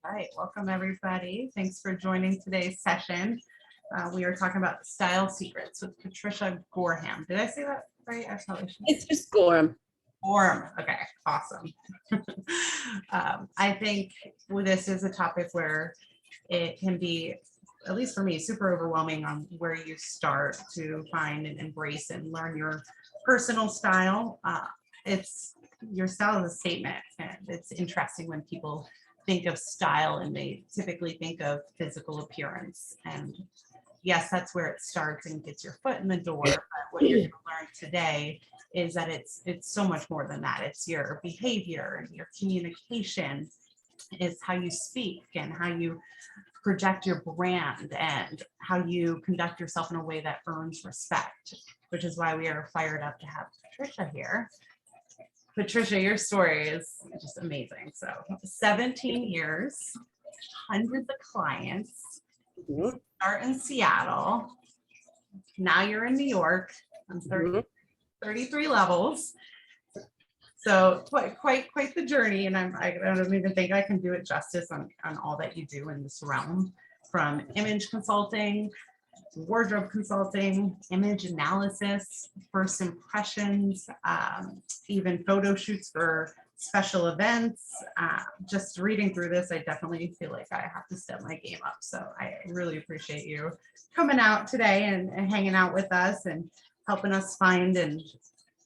All right, welcome everybody. Thanks for joining today's session. We are talking about style secrets with Patricia Gorham. Did I say that right? I probably should. It's just Gorham. Gorham. Okay, awesome. I think this is a topic where it can be, at least for me, super overwhelming on where you start to find and embrace and learn your personal style. Your style is a statement, and it's interesting when people think of style and they typically think of physical appearance. And yes, that's where it starts and gets your foot in the door. But what you're going to learn today is that it's so much more than that. It's your behavior and your communication. It's how you speak and how you project your brand and how you conduct yourself in a way that earns respect, which is why we are fired up to have Patricia here. Patricia, your story is just amazing. So 17 years, hundreds of clients, start in Seattle. Now you're in New York on 33 levels. So quite the journey. And I don't even think I can do it justice on all that you do in this realm, from image consulting, wardrobe consulting, image analysis, first impressions, even photo shoots for special events. Just reading through this, I definitely feel like I have to step my game up. So I really appreciate you coming out today and hanging out with us and helping us find and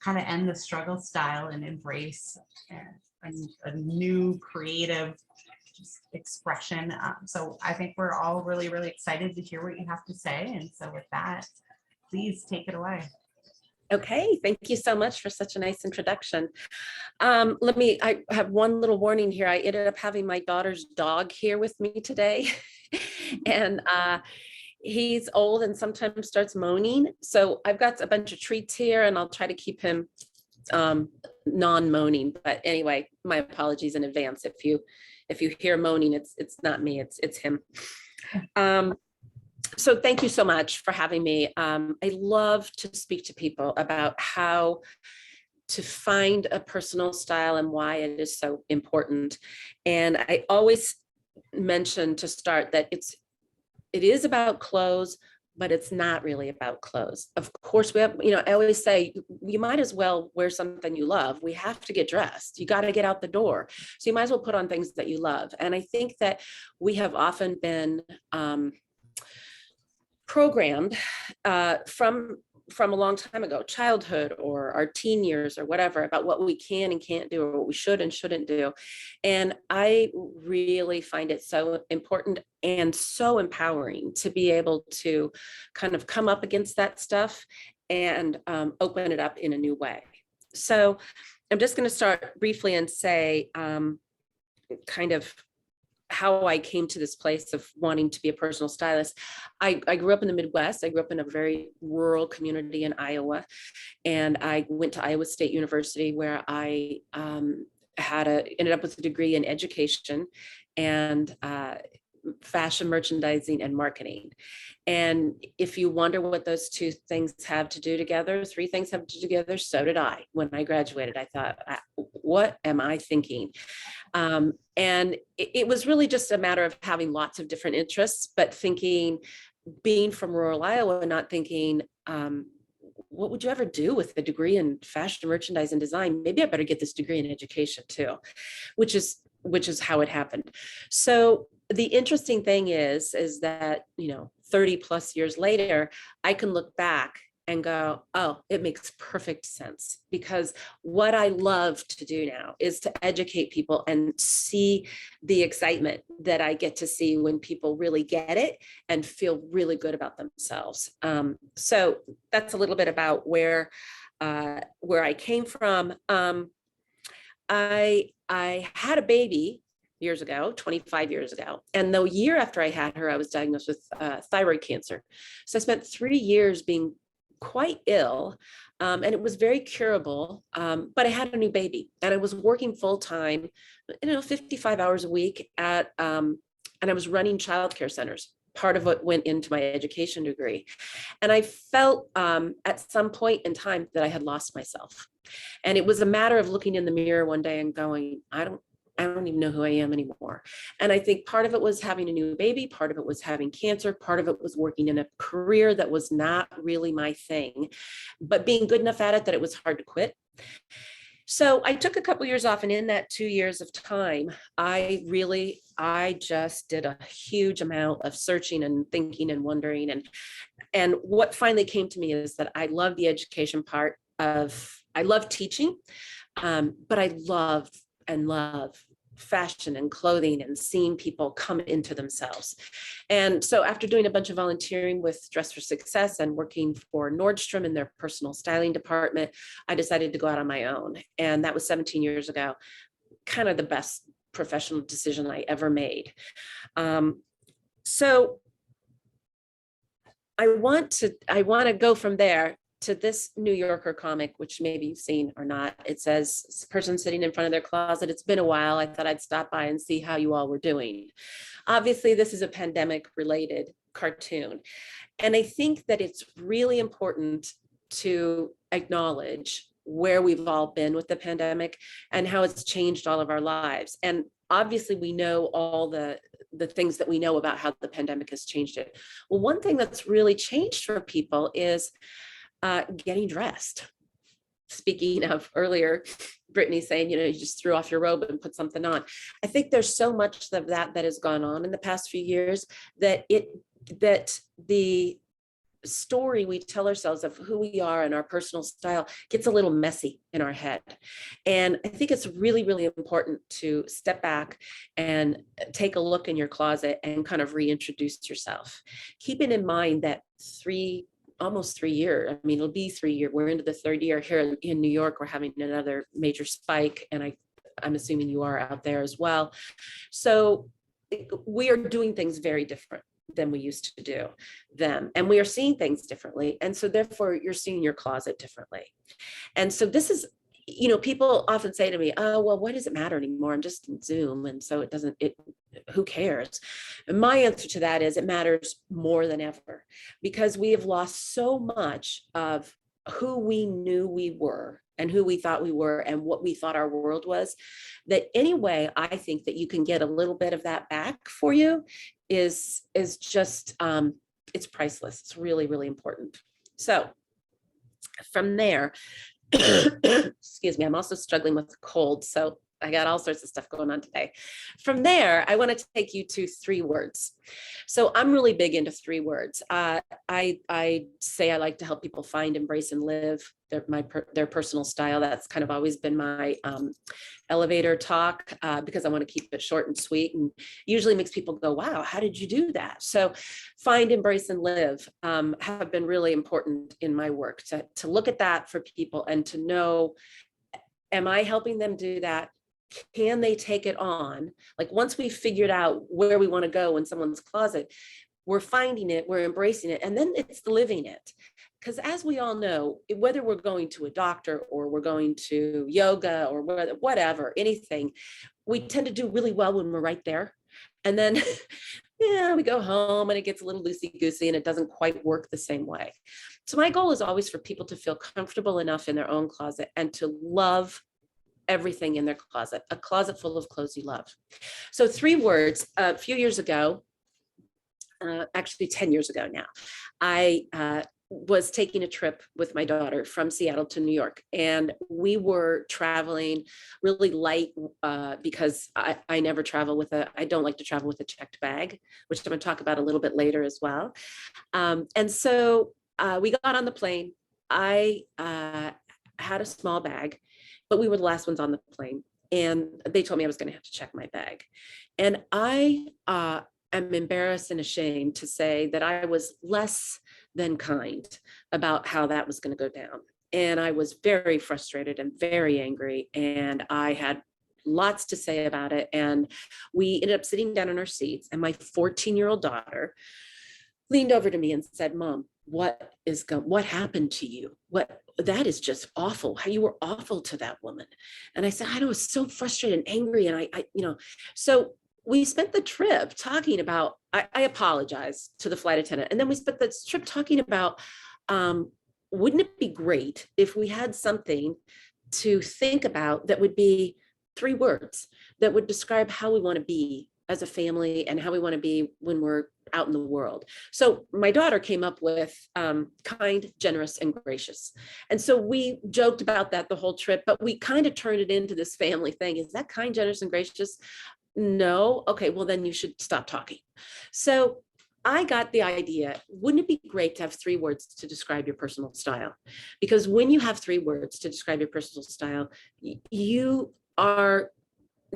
kind of end the struggle style and embrace a new creative expression. So I think we're all really, really excited to hear what you have to say. And so with that, please take it away. Okay, thank you so much for such a nice introduction. I have one little warning here. I ended up having my daughter's dog here with me today. And he's old and sometimes starts moaning. So I've got a bunch of treats here and I'll try to keep him non-moaning. But anyway, my apologies in advance. If you hear moaning, it's not me, it's him. So thank you so much for having me. I love to speak to people about how to find a personal style and why it is so important. And I always mention to start that it is about clothes, but it's not really about clothes. Of course, we have, I always say, you might as well wear something you love. We have to get dressed. You got to get out the door. So you might as well put on things that you love. And I think that we have often been programmed from a long time ago, childhood or our teen years or whatever, about what we can and can't do or what we should and shouldn't do. And I really find it so important and so empowering to be able to kind of come up against that stuff and open it up in a new way. So I'm just going to start briefly and say kind of how I came to this place of wanting to be a personal stylist. I grew up in the Midwest. I grew up in a very rural community in Iowa, and I went to Iowa State University, where I ended up with a degree in education and fashion merchandising and marketing. And if you wonder what those two things have to do together, three things have to do together, so did I. When I graduated, I thought, what am I thinking? And it was really just a matter of having lots of different interests, but being from rural Iowa, not thinking, what would you ever do with a degree in fashion merchandise and design? Maybe I better get this degree in education too, which is how it happened. So the interesting thing is that, 30 plus years later, I can look back and go, oh, it makes perfect sense, because what I love to do now is to educate people and see the excitement that I get to see when people really get it and feel really good about themselves. So that's a little bit about where I came from. I had a baby years ago, 25 years ago. And the year after I had her, I was diagnosed with thyroid cancer. So I spent 3 years being quite ill, and it was very curable, but I had a new baby and I was working full time, 55 hours a week and I was running childcare centers. Part of what went into my education degree. And I felt at some point in time that I had lost myself. And it was a matter of looking in the mirror one day and going, I I don't even know who I am anymore. And I think part of it was having a new baby, part of it was having cancer, part of it was working in a career that was not really my thing, but being good enough at it that it was hard to quit. So I took a couple years off, and in that 2 years of time, I just did a huge amount of searching and thinking and wondering. And what finally came to me is that I love the education part I love teaching, but I love fashion and clothing and seeing people come into themselves. And so after doing a bunch of volunteering with Dress for Success and working for Nordstrom in their personal styling department, I decided to go out on my own. And that was 17 years ago, kind of the best professional decision I ever made. So I want to go from there to this New Yorker comic, which maybe you've seen or not. It says, person sitting in front of their closet, it's been a while. I thought I'd stop by and see how you all were doing. Obviously, this is a pandemic related cartoon. And I think that it's really important to acknowledge where we've all been with the pandemic and how it's changed all of our lives. And obviously we know all the things that we know about how the pandemic has changed it. Well, one thing that's really changed for people is getting dressed. Speaking of earlier, Brittany saying, you just threw off your robe and put something on. I think there's so much of that has gone on in the past few years that the story we tell ourselves of who we are and our personal style gets a little messy in our head. And I think it's really, really important to step back and take a look in your closet and kind of reintroduce yourself. Keeping in mind that almost 3 years. I mean, it'll be 3 years. We're into the third year here in New York. We're having another major spike, and I'm assuming you are out there as well. So we are doing things very different than we used to do them, and we are seeing things differently. And so therefore, you're seeing your closet differently. And so this is, people often say to me, oh, well, what does it matter anymore? I'm just in Zoom. And so who cares? And my answer to that is it matters more than ever, because we have lost so much of who we knew we were and who we thought we were and what we thought our world was, that anyway, I think that you can get a little bit of that back for you is just, it's priceless. It's really, really important. So from there, excuse me, I'm also struggling with a cold, so I got all sorts of stuff going on today. From there, I want to take you to 3 words. So I'm really big into 3 words. I say I like to help people find, embrace, and live their personal style. That's kind of always been my elevator talk, because I want to keep it short and sweet, and usually makes people go, wow, how did you do that? So find, embrace, and live have been really important in my work, to look at that for people and to know, am I helping them do that? Can they take it on? Like, once we've figured out where we want to go in someone's closet, we're finding it, we're embracing it, and then it's living it. Because as we all know, whether we're going to a doctor or we're going to yoga or whatever, anything, we tend to do really well when we're right there. And then we go home and it gets a little loosey-goosey and it doesn't quite work the same way. So my goal is always for people to feel comfortable enough in their own closet and to love everything in their closet, a closet full of clothes you love. So 3 words. A few years ago, actually 10 years ago now, I was taking a trip with my daughter from Seattle to New York, and we were traveling really light because I never travel I don't like to travel with a checked bag, which I'm going to talk about a little bit later as well. And so we got on the plane. I had a small bag, but we were the last ones on the plane, and they told me I was going to have to check my bag. And I am embarrassed and ashamed to say that I was less than kind about how that was going to go down. And I was very frustrated and very angry, and I had lots to say about it. And we ended up sitting down in our seats, and my 14-year-old daughter leaned over to me and said, Mom, what happened to you? That is just awful. How you were awful to that woman. And I said, I was so frustrated and angry. And I so we spent the trip talking about, I apologized to the flight attendant. And then we spent the trip talking about, wouldn't it be great if we had something to think about that would be 3 words that would describe how we want to be as a family and how we want to be when we're out in the world. So my daughter came up with kind, generous, and gracious. And so we joked about that the whole trip, but we kind of turned it into this family thing. Is that kind, generous, and gracious? No. Okay, well, then you should stop talking. So I got the idea, wouldn't it be great to have 3 words to describe your personal style? Because when you have 3 words to describe your personal style, you are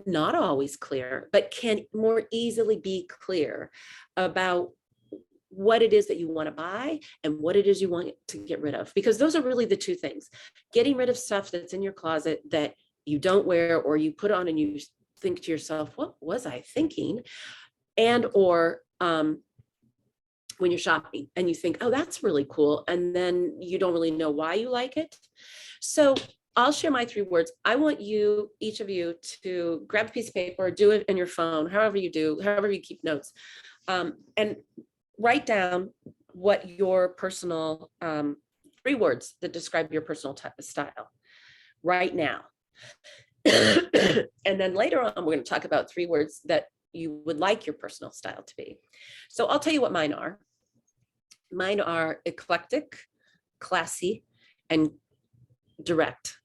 not always clear, but can more easily be clear about what it is that you want to buy and what it is you want to get rid of. Because those are really the 2 things. Getting rid of stuff that's in your closet that you don't wear, or you put on and you think to yourself, what was I thinking? And or when you're shopping and you think, oh, that's really cool, and then you don't really know why you like it. So I'll share my 3 words. I want you, each of you, to grab a piece of paper, or do it in your phone, however you do, however you keep notes, and write down what your personal 3 words that describe your personal type of style right now. And then later on, we're going to talk about 3 words that you would like your personal style to be. So I'll tell you what mine are. Mine are eclectic, classy, and direct.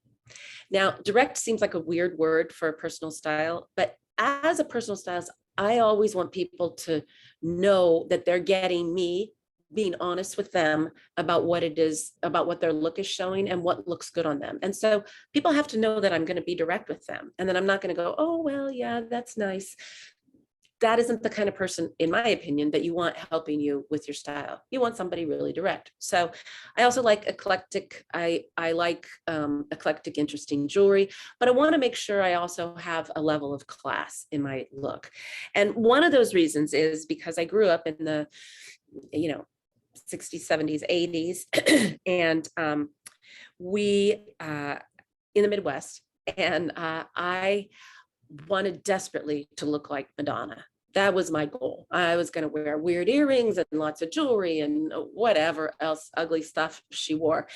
Now, direct seems like a weird word for a personal style, but as a personal stylist, I always want people to know that they're getting me being honest with them about what it is, about what their look is showing and what looks good on them. And so people have to know that I'm going to be direct with them, and then I'm not going to go, oh, well, yeah, that's nice. That isn't the kind of person, in my opinion, that you want helping you with your style. You want somebody really direct. So I also like eclectic. I like eclectic, interesting jewelry, but I want to make sure I also have a level of class in my look. And one of those reasons is because I grew up in the, 60s, 70s, 80s, and we in the Midwest, and I wanted desperately to look like Madonna. That was my goal. I was going to wear weird earrings and lots of jewelry and whatever else ugly stuff she wore.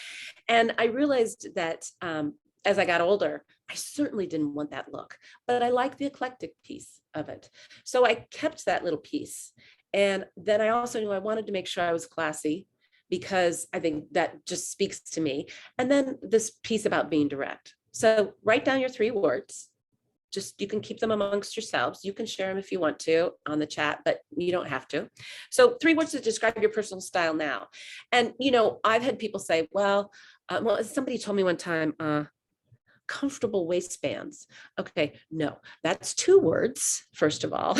And I realized that as I got older, I certainly didn't want that look, but I liked the eclectic piece of it. So I kept that little piece. And then I also knew I wanted to make sure I was classy, because I think that just speaks to me. And then this piece about being direct. So write down your 3 words. Just, you can keep them amongst yourselves. You can share them if you want to on the chat, but you don't have to. So 3 words to describe your personal style now. And, I've had people say, well, somebody told me one time, comfortable waistbands. Okay, no, that's 2 words, first of all.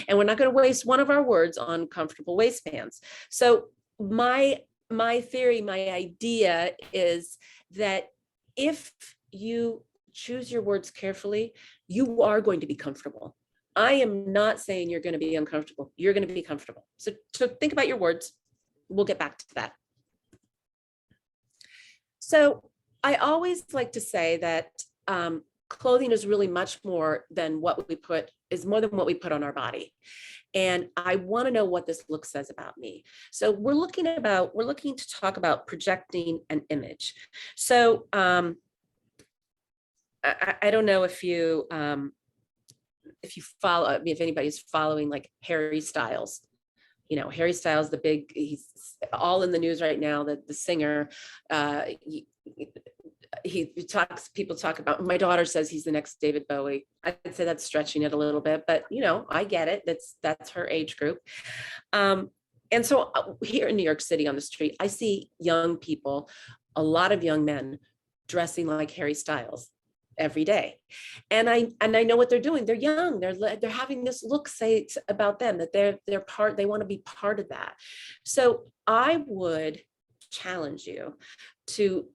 And we're not going to waste one of our words on comfortable waistbands. So my theory, my idea is that if you choose your words carefully, you are going to be comfortable. I am not saying you're going to be uncomfortable. You're going to be comfortable. So think about your words. We'll get back to that. So I always like to say that clothing is really much more than what we put, is more than what we put on our body. And I want to know what this look says about me. So we're looking to talk about projecting an image. So I don't know if you follow, if anybody's following like Harry Styles. Harry Styles, he's all in the news right now, that the singer, people talk about, my daughter says he's the next David Bowie. I'd say that's stretching it a little bit, but I get it. That's her age group. And so here in New York City on the street, I see young people, a lot of young men dressing like Harry Styles every day. And I know what they're doing. They're young. They're having this look say about them, that they want to be part of that. So I would challenge you to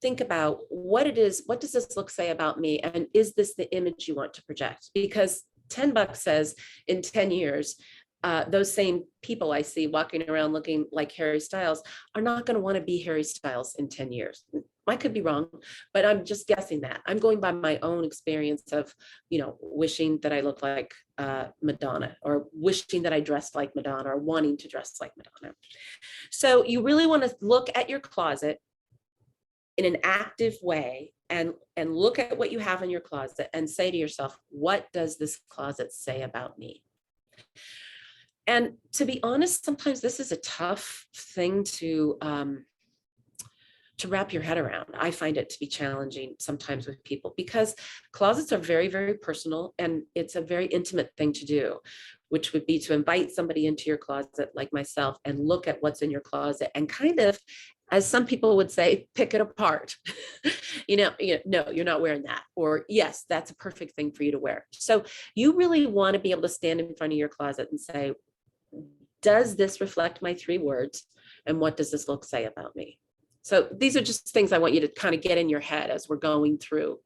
think about what does this look say about me? And is this the image you want to project? Because $10 says in 10 years, those same people I see walking around looking like Harry Styles are not going to want to be Harry Styles in 10 years. I could be wrong, but I'm just guessing that. I'm going by my own experience of, wishing that I looked like Madonna, or wishing that I dressed like Madonna, or wanting to dress like Madonna. So you really want to look at your closet in an active way and look at what you have in your closet and say to yourself, what does this closet say about me? And to be honest, sometimes this is a tough thing to wrap your head around. I find it to be challenging sometimes with people because closets are very, very personal, and it's a very intimate thing to do, which would be to invite somebody into your closet like myself and look at what's in your closet and kind of, as some people would say, pick it apart. No, you're not wearing that. Or yes, that's a perfect thing for you to wear. So you really want to be able to stand in front of your closet and say, does this reflect my 3 words? And what does this look say about me? So these are just things I want you to kind of get in your head as we're going through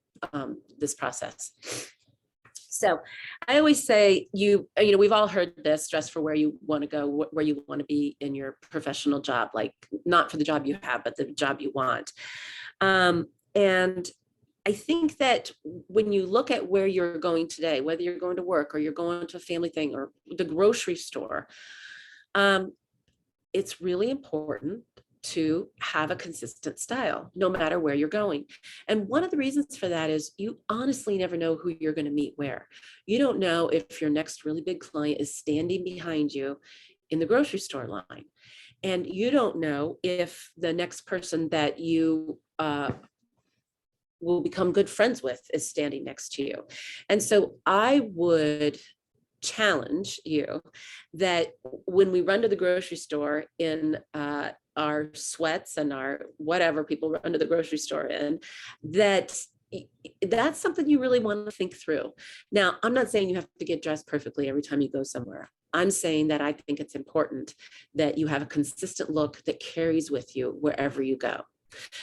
this process. So I always say, we've all heard this, dress for where you want to go, where you want to be in your professional job, like not for the job you have, but the job you want. And I think that when you look at where you're going today, whether you're going to work or you're going to a family thing or the grocery store, it's really important to have a consistent style, no matter where you're going. And one of the reasons for that is you honestly never know who you're going to meet where. You don't know if your next really big client is standing behind you in the grocery store line. And you don't know if the next person that you will become good friends with is standing next to you. And so I would challenge you that when we run to the grocery store in our sweats and our whatever people run to the grocery store in, that's something you really want to think through. Now, I'm not saying you have to get dressed perfectly every time you go somewhere. I'm saying that I think it's important that you have a consistent look that carries with you wherever you go.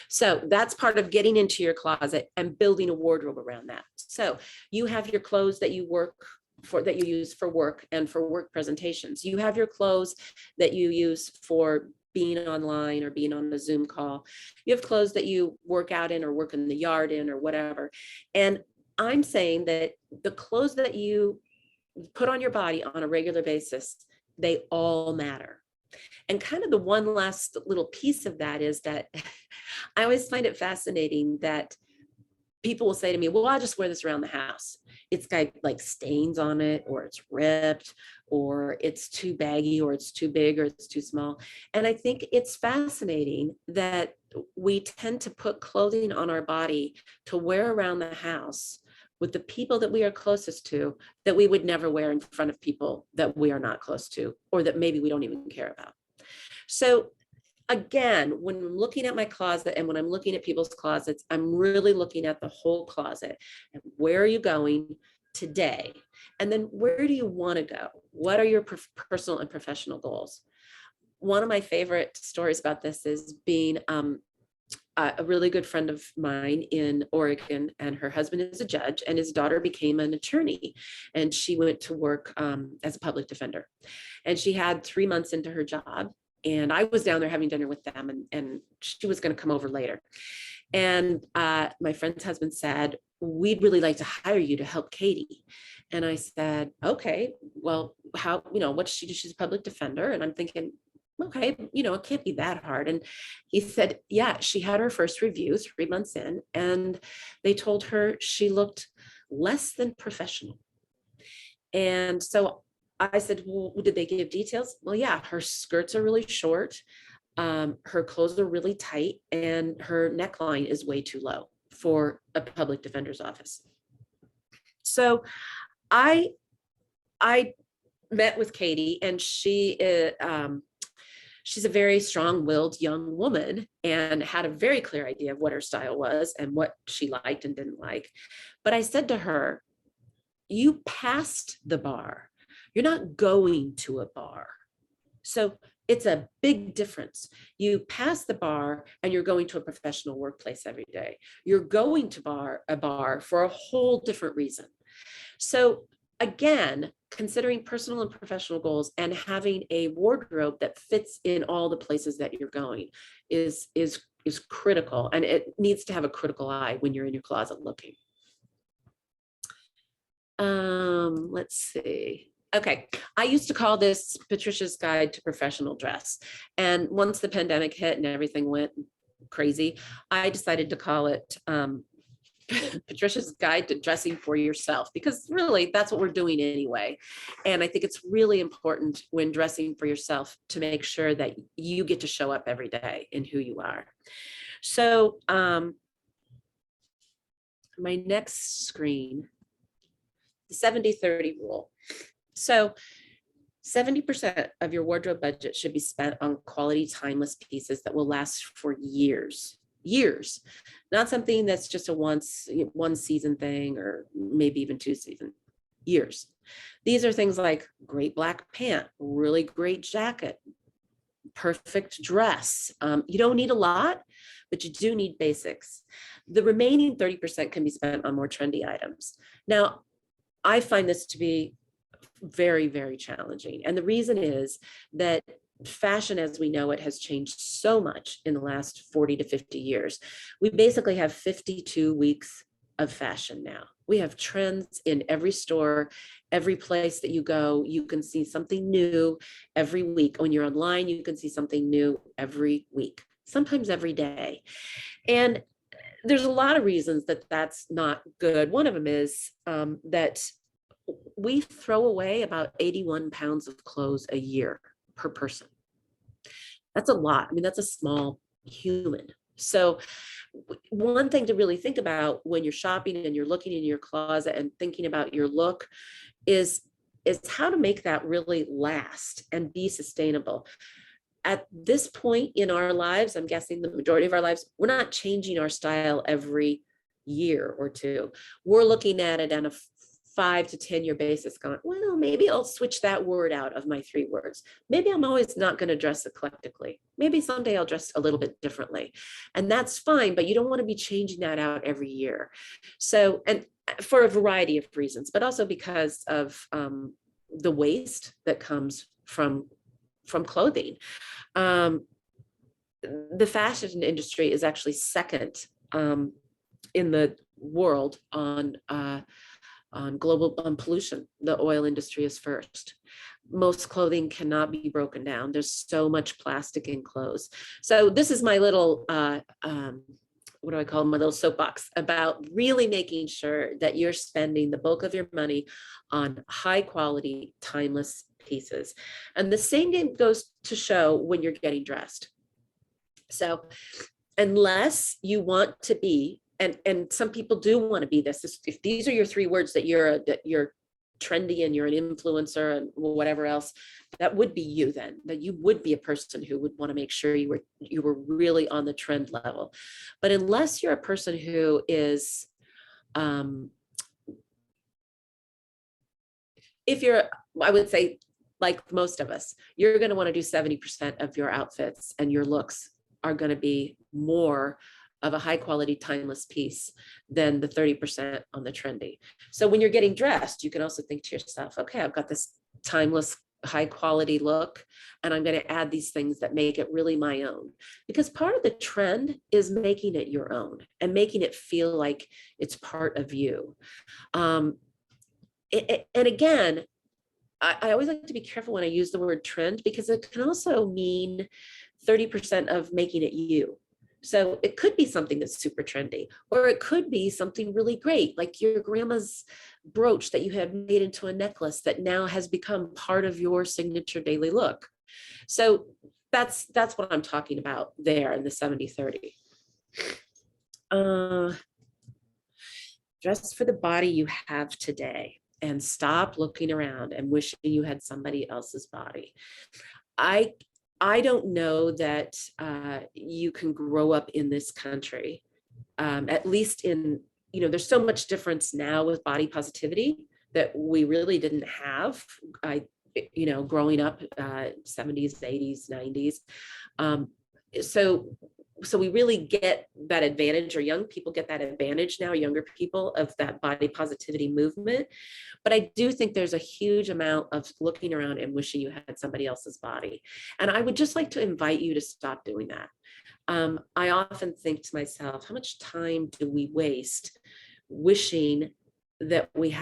So that's part of getting into your closet and building a wardrobe around that. So you have your clothes that you use for work and for work presentations. You have your clothes that you use for being online or being on a Zoom call. You have clothes that you work out in or work in the yard in or whatever. And I'm saying that the clothes that you put on your body on a regular basis, they all matter. And kind of the one last little piece of that is that I always find it fascinating that people will say to me, well, I'll just wear this around the house. It's got like stains on it, or it's ripped, or it's too baggy, or it's too big, or it's too small. And I think it's fascinating that we tend to put clothing on our body to wear around the house with the people that we are closest to, that we would never wear in front of people that we are not close to, or that maybe we don't even care about. So again, when I'm looking at my closet and when I'm looking at people's closets, I'm really looking at the whole closet. And where are you going today? And then where do you want to go? What are your personal and professional goals? One of my favorite stories about this is being a really good friend of mine in Oregon, and her husband is a judge and his daughter became an attorney, and she went to work as a public defender. And she had 3 months into her job, and I was down there having dinner with them, and she was going to come over later. And my friend's husband said, we'd really like to hire you to help Katie. And I said, okay, well, how, what does she do? She's a public defender. And I'm thinking, okay, it can't be that hard. And he said, yeah, she had her first review 3 months in, and they told her she looked less than professional. And so I said, well, did they give details? Well, yeah, her skirts are really short. Her clothes are really tight, and her neckline is way too low for a public defender's office. So I met with Katie, and she's a very strong-willed young woman and had a very clear idea of what her style was and what she liked and didn't like. But I said to her, you passed the bar. You're not going to a bar. So it's a big difference. You pass the bar and you're going to a professional workplace every day. You're going to a bar for a whole different reason. So again, considering personal and professional goals and having a wardrobe that fits in all the places that you're going is critical, and it needs to have a critical eye when you're in your closet looking. Let's see. Okay, I used to call this Patricia's Guide to Professional Dress. And once the pandemic hit and everything went crazy. I decided to call it Patricia's Guide to Dressing for Yourself, because really that's what we're doing anyway. And I think it's really important when dressing for yourself to make sure that you get to show up every day in who you are. So my next screen, the 70-30 rule. So 70% of your wardrobe budget should be spent on quality, timeless pieces that will last for years, not something that's just a one season thing, or maybe even 2 seasons, years. These are things like great black pant, really great jacket, perfect dress. You don't need a lot, but you do need basics. The remaining 30% can be spent on more trendy items. Now, I find this to be very, very challenging. And the reason is that fashion as we know it has changed so much in the last 40 to 50 years. We basically have 52 weeks of fashion now. We have trends in every store, every place that you go, you can see something new every week. When you're online, you can see something new every week, sometimes every day. And there's a lot of reasons that that's not good. One of them is that we throw away about 81 pounds of clothes a year per person. That's a lot. I mean, that's a small human. So one thing to really think about when you're shopping and you're looking in your closet and thinking about your look is how to make that really last and be sustainable. At this point in our lives, I'm guessing the majority of our lives, we're not changing our style every year or two. We're looking at it on a 5 to 10 year basis going, well, maybe I'll switch that word out of my 3 words. Maybe I'm always not going to dress eclectically. Maybe someday I'll dress a little bit differently. And that's fine, but you don't want to be changing that out every year. So, and for a variety of reasons, but also because of the waste that comes from clothing. The fashion industry is actually second in the world on global pollution. The oil industry is first. Most clothing cannot be broken down. There's so much plastic in clothes. So this is my little, what do I call it? My little soapbox about really making sure that you're spending the bulk of your money on high quality, timeless pieces. And the same game goes to show when you're getting dressed. So unless you want to be, and some people do want to be this, if these are your 3 words that you're trendy and you're an influencer and whatever else, that would be you then, that you would be a person who would want to make sure you were really on the trend level. But unless you're a person who is, if you're, I would say, like most of us, you're going to want to do 70% of your outfits and your looks are going to be more of a high quality, timeless piece than the 30% on the trendy. So when you're getting dressed, you can also think to yourself, okay, I've got this timeless, high quality look, and I'm going to add these things that make it really my own. Because part of the trend is making it your own and making it feel like it's part of you. And again, I always like to be careful when I use the word trend, because it can also mean 30% of making it you. So it could be something that's super trendy, or it could be something really great, like your grandma's brooch that you had made into a necklace that now has become part of your signature daily look. So that's what I'm talking about there in the 70-30. Dress for the body you have today and stop looking around and wishing you had somebody else's body. I don't know that you can grow up in this country, at least in, there's so much difference now with body positivity that we really didn't have, growing up 70s, 80s, 90s. So we really get that advantage, or young people get that advantage now, younger people, of that body positivity movement. But I do think there's a huge amount of looking around and wishing you had somebody else's body. And I would just like to invite you to stop doing that. I often think to myself, how much time do we waste wishing that we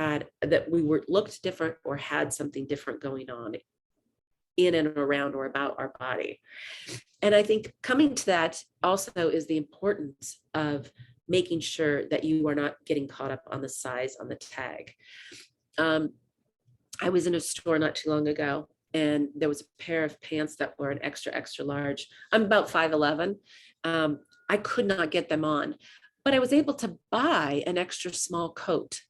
looked different or had something different going on? in and around or about our body. And I think coming to that also is the importance of making sure that you are not getting caught up on the size on the tag. I was in a store not too long ago, and there was a pair of pants that were an extra, extra large. I'm about 5'11". I could not get them on, but I was able to buy an extra small coat.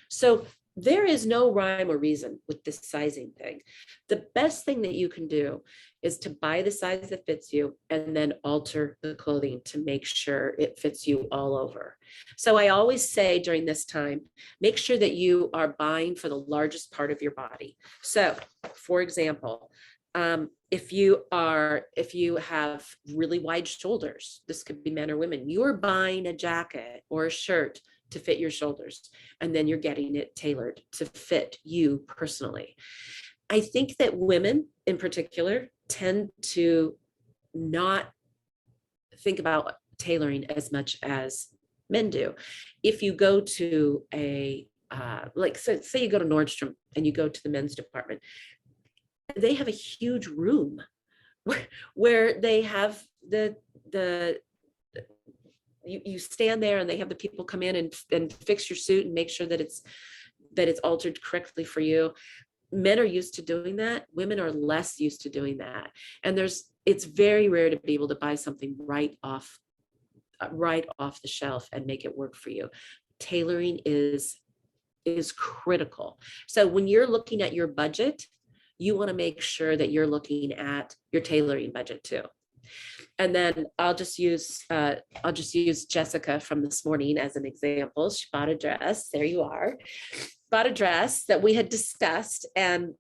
So there is no rhyme or reason with this sizing thing. The best thing that you can do is to buy the size that fits you and then alter the clothing to make sure it fits you all over. So I always say during this time, make sure that you are buying for the largest part of your body. So for example, if you have really wide shoulders, this could be men or women, you're buying a jacket or a shirt to fit your shoulders, and then you're getting it tailored to fit you personally. I think that women in particular tend to not think about tailoring as much as men do. If you go to say you go to Nordstrom and you go to the men's department, they have a huge room where they have you stand there and they have the people come in and fix your suit and make sure that it's altered correctly for you. Men are used to doing that. Women are less used to doing that. And it's very rare to be able to buy something right off the shelf and make it work for you. Tailoring is critical. So when you're looking at your budget, you want to make sure that you're looking at your tailoring budget too. And then I'll just use Jessica from this morning as an example. She bought a dress. There you are. Bought a dress that we had discussed and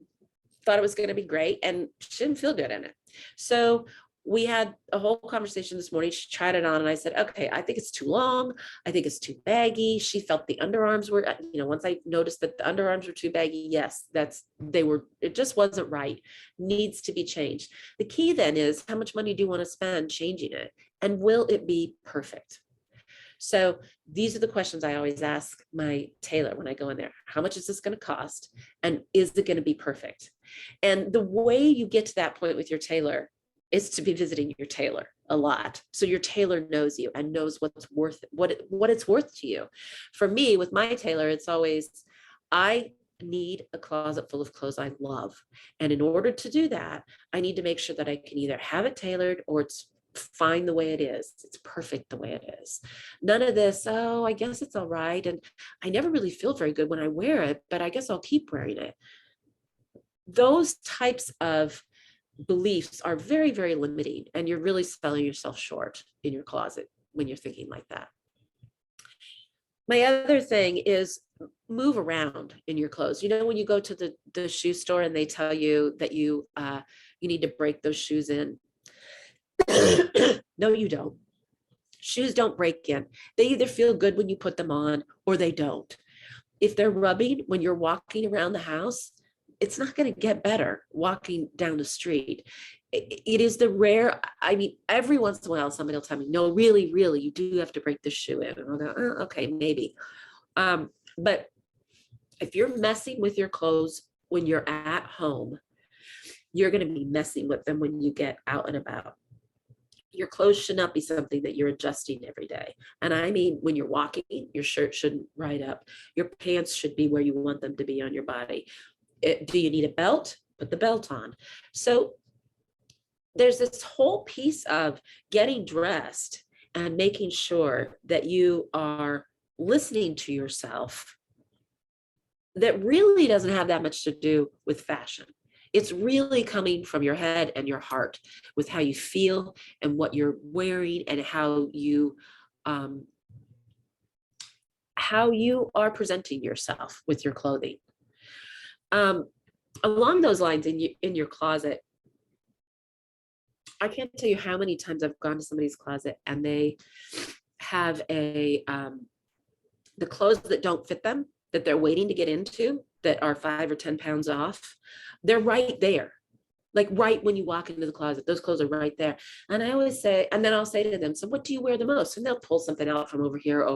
thought it was going to be great, and she didn't feel good in it. So we had a whole conversation this morning. She tried it on and I said, okay, I think it's too long. I think it's too baggy. She felt the underarms were, once I noticed that the underarms were too baggy, yes, it just wasn't right. Needs to be changed. The key then is, how much money do you want to spend changing it? And will it be perfect? So these are the questions I always ask my tailor when I go in there. How much is this going to cost? And is it going to be perfect? And the way you get to that point with your tailor is to be visiting your tailor a lot. So your tailor knows you and knows what it's worth to you. For me, with my tailor, it's always, I need a closet full of clothes I love. And in order to do that, I need to make sure that I can either have it tailored or it's fine the way it is. It's perfect the way it is. None of this, oh, I guess it's all right. And I never really feel very good when I wear it, but I guess I'll keep wearing it. Those types of beliefs are very, very limiting, and you're really selling yourself short in your closet when you're thinking like that. My other thing is move around in your clothes. When you go to the shoe store and they tell you that you need to break those shoes in. No, you don't. Shoes don't break in. They either feel good when you put them on or they don't. If they're rubbing when you're walking around the house, it's not going to get better walking down the street. It is the rare, every once in a while, somebody will tell me, no, really, really, you do have to break the shoe in. And I'll go, oh, okay, maybe. But if you're messing with your clothes when you're at home, you're going to be messing with them when you get out and about. Your clothes should not be something that you're adjusting every day. And I mean, when you're walking, your shirt shouldn't ride up. Your pants should be where you want them to be on your body. Do you need a belt? Put the belt on. So there's this whole piece of getting dressed and making sure that you are listening to yourself that really doesn't have that much to do with fashion. It's really coming from your head and your heart with how you feel and what you're wearing and how you are presenting yourself with your clothing. Along those lines, in your closet, I can't tell you how many times I've gone to somebody's closet and they have the clothes that don't fit them, that they're waiting to get into, that are 5 or 10 pounds off. They're right there. Like right when you walk into the closet, those clothes are right there. And I always say, and then I'll say to them, so what do you wear the most? And they'll pull something out from over here.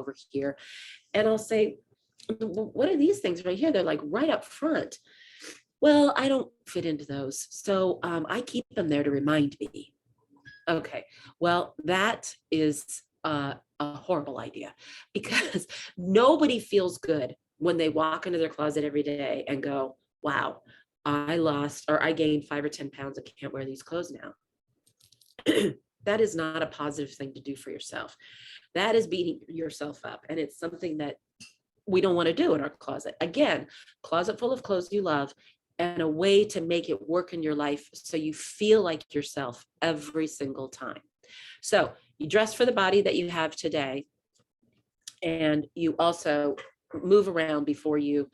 And I'll say, what are these things right here? They're like right up front. Well, I don't fit into those. So I keep them there to remind me. Okay, well, that is a horrible idea because nobody feels good when they walk into their closet every day and go, wow, I lost or I gained 5 or 10 pounds. I can't wear these clothes now. That is not a positive thing to do for yourself. That is beating yourself up. And it's something that we don't want to do in our closet. Again, closet full of clothes you love and a way to make it work in your life so you feel like yourself every single time. So you dress for the body that you have today, and you also move around before you're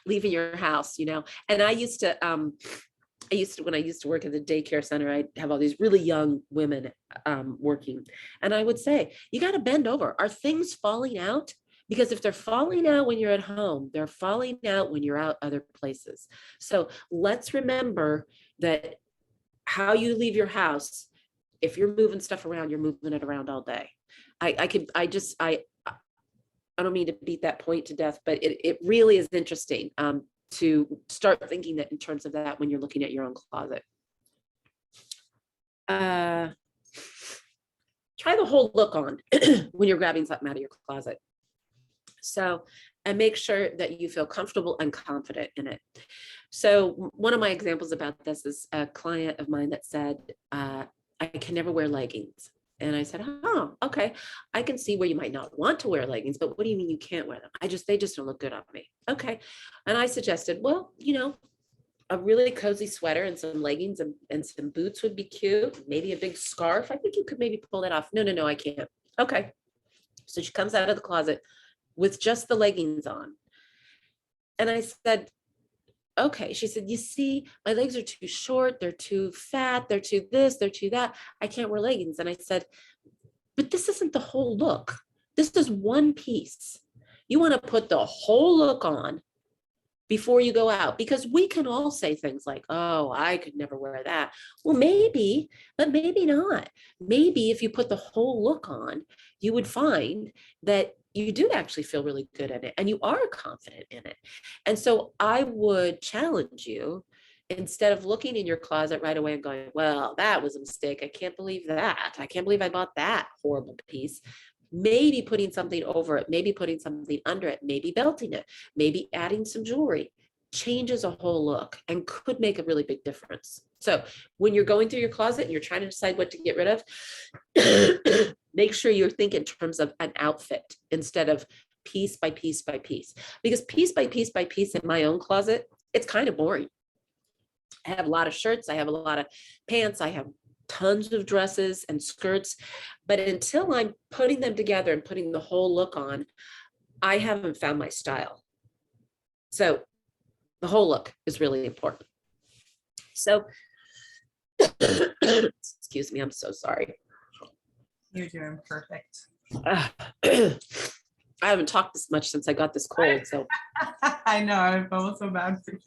leaving your house, you know. And when I used to work at the daycare center, I'd have all these really young women working. And I would say, you got to bend over. Are things falling out? Because if they're falling out when you're at home, they're falling out when you're out other places. So let's remember that how you leave your house, if you're moving stuff around, you're moving it around all day. I don't mean to beat that point to death, but it really is interesting to start thinking that in terms of that when you're looking at your own closet. Try the whole look on when you're grabbing something out of your closet. So, and make sure that you feel comfortable and confident in it. So one of my examples about this is a client of mine that said, I can never wear leggings. And I said, oh, okay. I can see where you might not want to wear leggings, but what do you mean you can't wear them? They just don't look good on me. Okay. And I suggested, well, you know, a really cozy sweater and some leggings and some boots would be cute. Maybe a big scarf. I think you could maybe pull that off. No, I can't. Okay. So she comes out of the closet with just the leggings on. And I said, okay. She said, you see, my legs are too short. They're too fat. They're too this, they're too that. I can't wear leggings. And I said, but this isn't the whole look. This is one piece. You want to put the whole look on before you go out, because we can all say things like, oh, I could never wear that. Well, maybe, but maybe not. Maybe if you put the whole look on, you would find that you do actually feel really good in it and you are confident in it. And so I would challenge you, instead of looking in your closet right away and going, well, that was a mistake. I can't believe that. I can't believe I bought that horrible piece. Maybe putting something over it, maybe putting something under it, maybe belting it, maybe adding some jewelry changes a whole look and could make a really big difference. So when you're going through your closet and you're trying to decide what to get rid of, make sure you're thinking in terms of an outfit instead of piece by piece by piece. Because piece by piece by piece in my own closet, it's kind of boring. I have a lot of shirts, I have a lot of pants, I have tons of dresses and skirts, but until I'm putting them together and putting the whole look on, I haven't found my style. So the whole look is really important. So, excuse me, I'm so sorry. You're doing perfect. I haven't talked this much since I got this cold, so. I know, I felt so bad for you.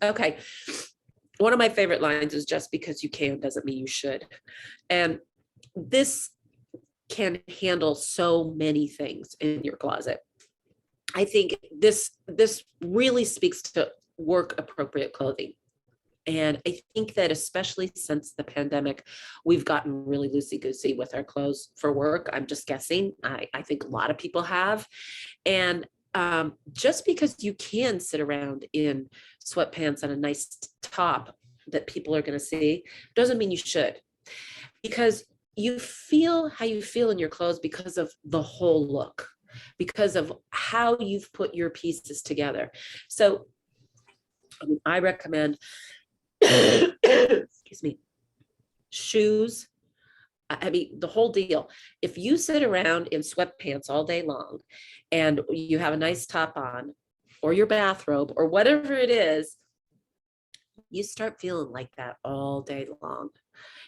Okay. One of my favorite lines is, just because you can doesn't mean you should. And this can handle so many things in your closet. I think this really speaks to work appropriate clothing. And I think that especially since the pandemic, we've gotten really loosey-goosey with our clothes for work. I'm just guessing. I think a lot of people have. And just because you can sit around in sweatpants and a nice top that people are going to see doesn't mean you should, because you feel how you feel in your clothes because of the whole look, because of how you've put your pieces together. So I recommend, excuse me, shoes. I mean, the whole deal. If you sit around in sweatpants all day long and you have a nice top on, or your bathrobe, or whatever it is, you start feeling like that all day long.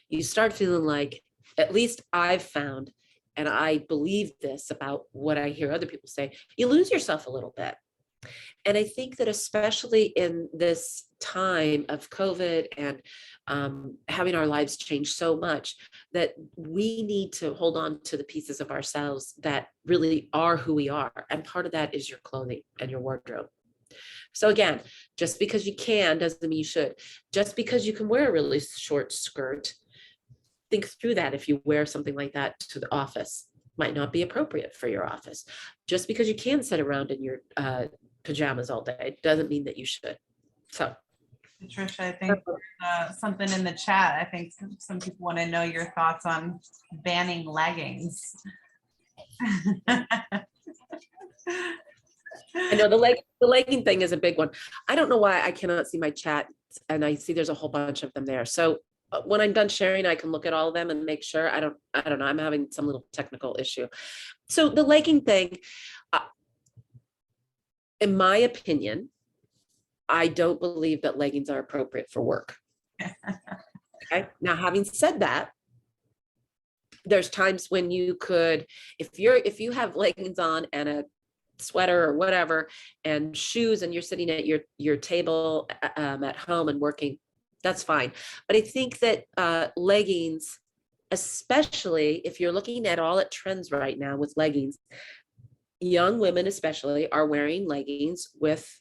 You start feeling like, at least I've found, and I believe this about what I hear other people say, you lose yourself a little bit. And I think that especially in this time of COVID and having our lives change so much that we need to hold on to the pieces of ourselves that really are who we are. And part of that is your clothing and your wardrobe. So again, just because you can doesn't mean you should. Just because you can wear a really short skirt, think through that. If you wear something like that to the office, might not be appropriate for your office. Just because you can sit around in your pajamas all day doesn't mean that you should. So Patricia, I think something in the chat. I think some people want to know your thoughts on banning leggings. I know the legging thing is a big one. I don't know why I cannot see my chat, and I see there's a whole bunch of them there. So when I'm done sharing, I can look at all of them and make sure. I don't know. I'm having some little technical issue. So the legging thing, in my opinion, I don't believe that leggings are appropriate for work. Okay. Now, having said that, there's times when you could, if you have leggings on and a sweater or whatever and shoes, and you're sitting at your table at home and working, that's fine. But I think that leggings, especially if you're looking at all at trends right now with leggings, young women especially are wearing leggings with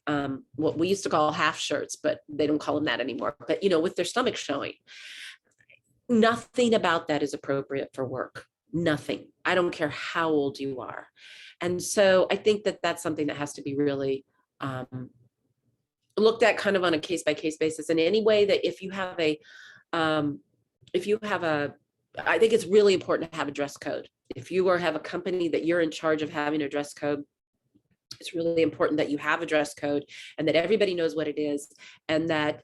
what we used to call half shirts, but they don't call them that anymore. But with their stomach showing. Nothing about that is appropriate for work. Nothing. I don't care how old you are. And so I think that that's something that has to be really looked at kind of on a case-by-case basis. In any way that if you have I think it's really important to have a dress code. If you have a company that you're in charge of having a dress code, it's really important that you have a dress code and that everybody knows what it is, and that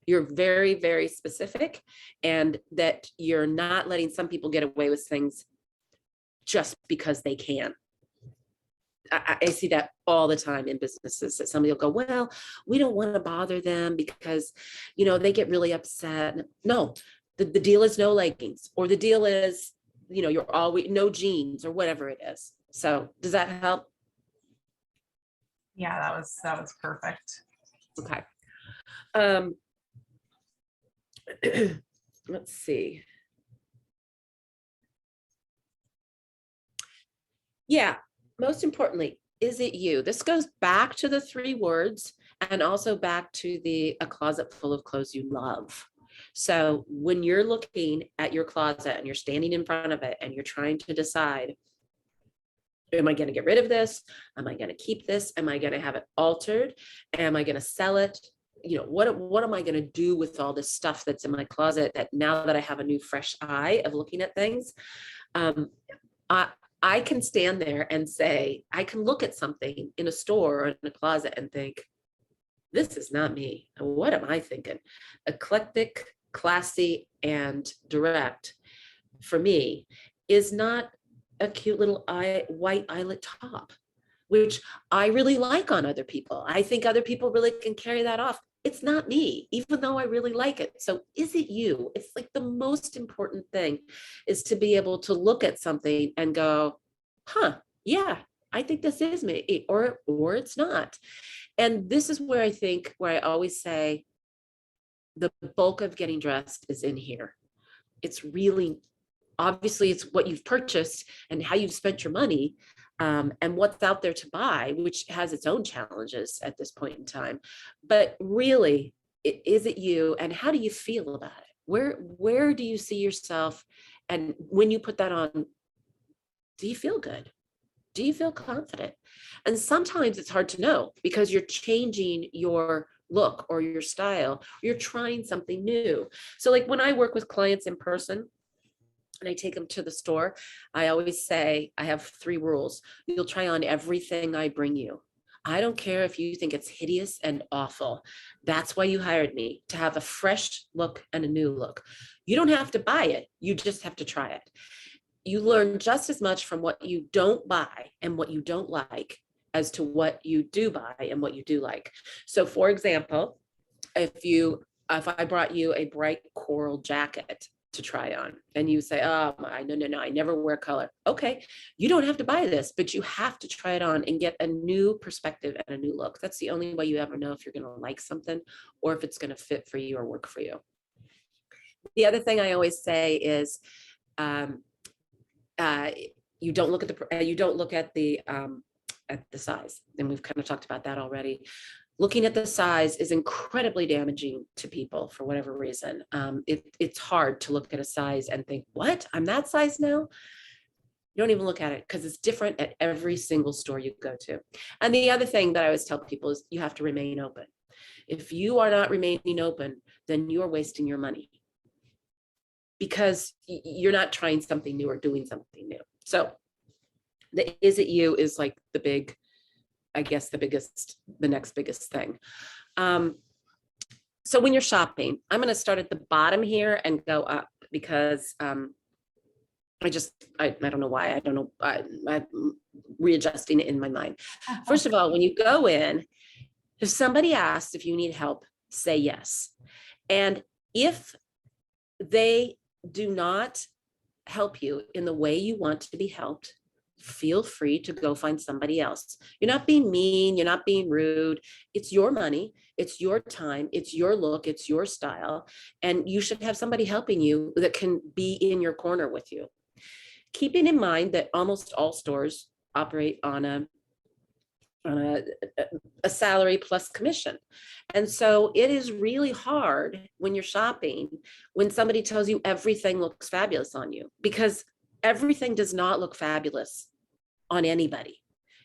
you're very, very specific, and that you're not letting some people get away with things just because they can. I see that all the time in businesses, that somebody will go, well, we don't want to bother them because, they get really upset. No, the deal is no leggings, or the deal is, you're always no jeans, or whatever it is. So does that help? Yeah, that was perfect. Okay. Let's see. Yeah. Most importantly, is it you? This goes back to the 3 words, and also back to a closet full of clothes you love. So when you're looking at your closet and you're standing in front of it and you're trying to decide, am I going to get rid of this? Am I going to keep this? Am I going to have it altered? Am I going to sell it? What am I going to do with all this stuff that's in my closet, that now that I have a new fresh eye of looking at things? I can stand there and say, I can look at something in a store or in a closet and think, this is not me. What am I thinking? Eclectic, classy, and direct, for me, is not a cute little white eyelet top, which I really like on other people. I think other people really can carry that off. It's not me, even though I really like it. So is it you? It's like the most important thing is to be able to look at something and go, yeah, I think this is me, or it's not. And this is where I always say the bulk of getting dressed is in here. It's really, obviously it's what you've purchased and how you've spent your money, and what's out there to buy, which has its own challenges at this point in time. But really, is it you, and how do you feel about it? Where do you see yourself? And when you put that on, do you feel good? Do you feel confident? And sometimes it's hard to know because you're changing your look or your style, or you're trying something new. So like when I work with clients in person, and I take them to the store, I always say, I have 3 rules. You'll try on everything I bring you. I don't care if you think it's hideous and awful. That's why you hired me, to have a fresh look and a new look. You don't have to buy it. You just have to try it. You learn just as much from what you don't buy and what you don't like as to what you do buy and what you do like. So for example, if I brought you a bright coral jacket to try on, and you say, oh, no, I never wear color. Okay, you don't have to buy this, but you have to try it on and get a new perspective and a new look. That's the only way you ever know if you're going to like something or if it's going to fit for you or work for you. The other thing I always say is, you don't look at the size, and we've kind of talked about that already. Looking at the size is incredibly damaging to people for whatever reason. It's hard to look at a size and think, what? I'm that size now? You don't even look at it because it's different at every single store you go to. And the other thing that I always tell people is you have to remain open. If you are not remaining open, then you're wasting your money because you're not trying something new or doing something new. So the is it you is like the big, I guess the next biggest thing. So when you're shopping, I'm going to start at the bottom here and go up because I don't know why. I don't know. I'm readjusting it in my mind. First of all, when you go in, if somebody asks if you need help, say yes. And if they do not help you in the way you want to be helped, feel free to go find somebody else. You're not being mean. You're not being rude. It's your money. It's your time. It's your look. It's your style. And you should have somebody helping you that can be in your corner with you. Keeping in mind that almost all stores operate on a salary plus commission. And so it is really hard when you're shopping, when somebody tells you everything looks fabulous on you, because everything does not look fabulous on anybody.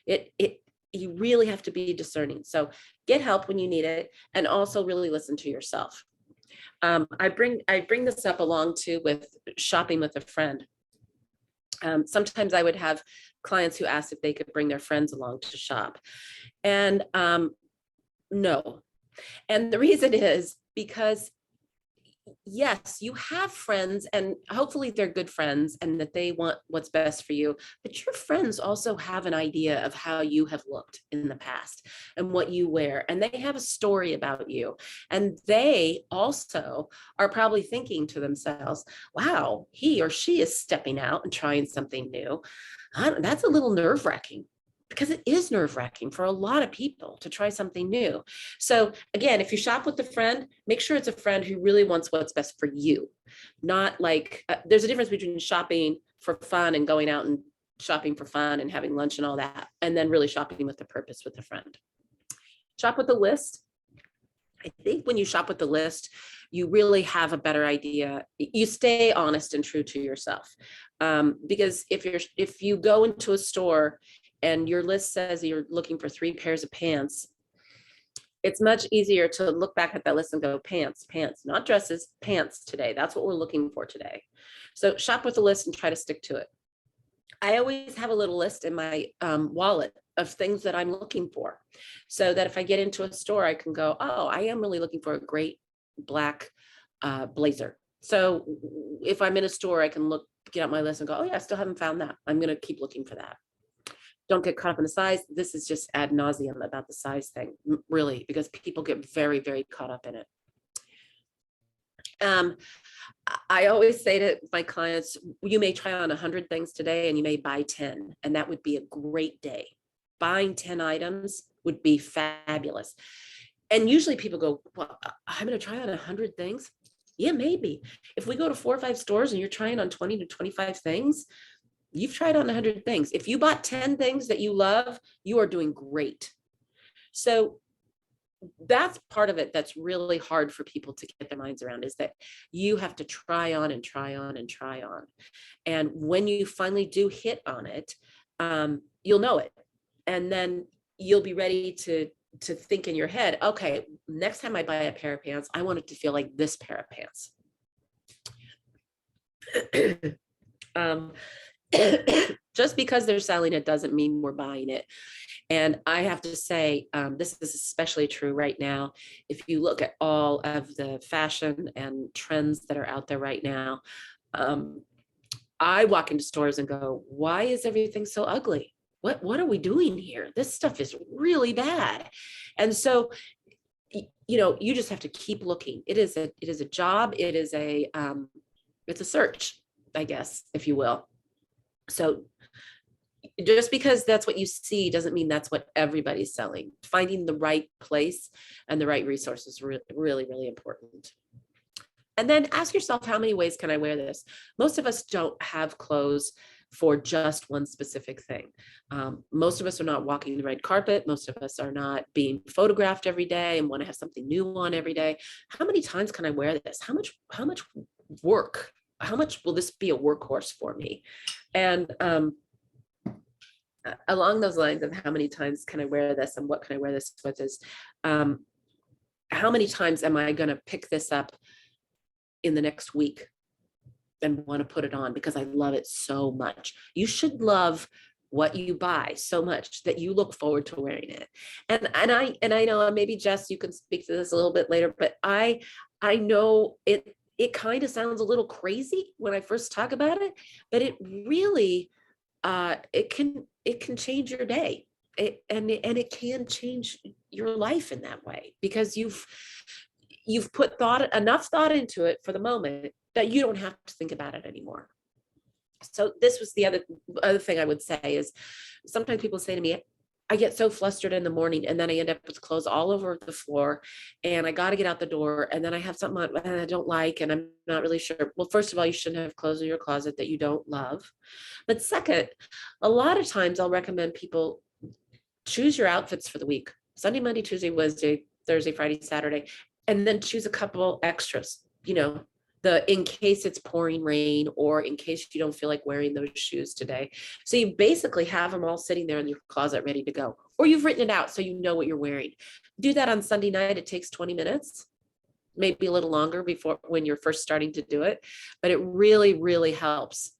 You really have to be discerning. So get help when you need it, and also really listen to yourself. I bring this up along too with shopping with a friend. Sometimes I would have clients who asked if they could bring their friends along to shop, and no. And the reason is because yes, you have friends, and hopefully they're good friends and that they want what's best for you, but your friends also have an idea of how you have looked in the past and what you wear, and they have a story about you, and they also are probably thinking to themselves, wow, he or she is stepping out and trying something new. That's a little nerve-wracking, because it is nerve-wracking for a lot of people to try something new. So again, if you shop with a friend, make sure it's a friend who really wants what's best for you. Not like, there's a difference between shopping for fun and going out and shopping for fun and having lunch and all that, and then really shopping with a purpose with a friend. Shop with a list. I think when you shop with the list, you really have a better idea. You stay honest and true to yourself. Because if you go into a store and your list says you're looking for 3 pairs of pants, it's much easier to look back at that list and go, pants, not dresses, pants today. That's what we're looking for today. So shop with a list and try to stick to it. I always have a little list in my wallet of things that I'm looking for, so that if I get into a store, I can go, oh, I am really looking for a great black blazer. So if I'm in a store, I can get out my list and go, oh yeah, I still haven't found that. I'm going to keep looking for that. Don't get caught up in the size. This is just ad nauseum about the size thing, really, because people get very, very caught up in it. I always say to my clients, you may try on 100 things today and you may buy 10, and that would be a great day. Buying 10 items would be fabulous. And usually people go, well, I'm going to try on 100 things. Yeah, maybe. If we go to 4 or 5 stores and you're trying on 20 to 25 things, you've tried on 100 things. If you bought 10 things that you love, you are doing great. So that's part of it that's really hard for people to get their minds around, is that you have to try on and try on and try on. And when you finally do hit on it, you'll know it. And then you'll be ready to think in your head, okay, next time I buy a pair of pants, I want it to feel like this pair of pants. Just because they're selling it doesn't mean we're buying it. And I have to say, this is especially true right now. If you look at all of the fashion and trends that are out there right now, I walk into stores and go, why is everything so ugly? What are we doing here? This stuff is really bad. And so, you just have to keep looking. It is a job. It is it's a search, I guess, if you will. So just because that's what you see doesn't mean that's what everybody's selling. Finding the right place and the right resources is really, really important. And then ask yourself, how many ways can I wear this? Most of us don't have clothes for just one specific thing. Most of us are not walking the red carpet. Most of us are not being photographed every day and want to have something new on every day. How many times can I wear this? How much work? How much will this be a workhorse for me? And along those lines of how many times can I wear this and what can I wear this with is, how many times am I going to pick this up in the next week and want to put it on because I love it so much? You should love what you buy so much that you look forward to wearing it. And I know, maybe Jess, you can speak to this a little bit later, but I know it kind of sounds a little crazy when I first talk about it, but it really it can change your day. And it can change your life in that way, because you've put enough thought into it for the moment that you don't have to think about it anymore. So this was the other thing I would say is, sometimes people say to me, I get so flustered in the morning and then I end up with clothes all over the floor and I got to get out the door, and then I have something I don't like and I'm not really sure. Well, first of all, you shouldn't have clothes in your closet that you don't love. But second, a lot of times I'll recommend people choose your outfits for the week: Sunday, Monday, Tuesday, Wednesday, Thursday, Friday, Saturday, and then choose a couple extras, in case it's pouring rain, or in case you don't feel like wearing those shoes today. So you basically have them all sitting there in your closet ready to go, or you've written it out so you know what you're wearing. Do that on Sunday night. It takes 20 minutes, maybe a little longer before when you're first starting to do it, but it really, really helps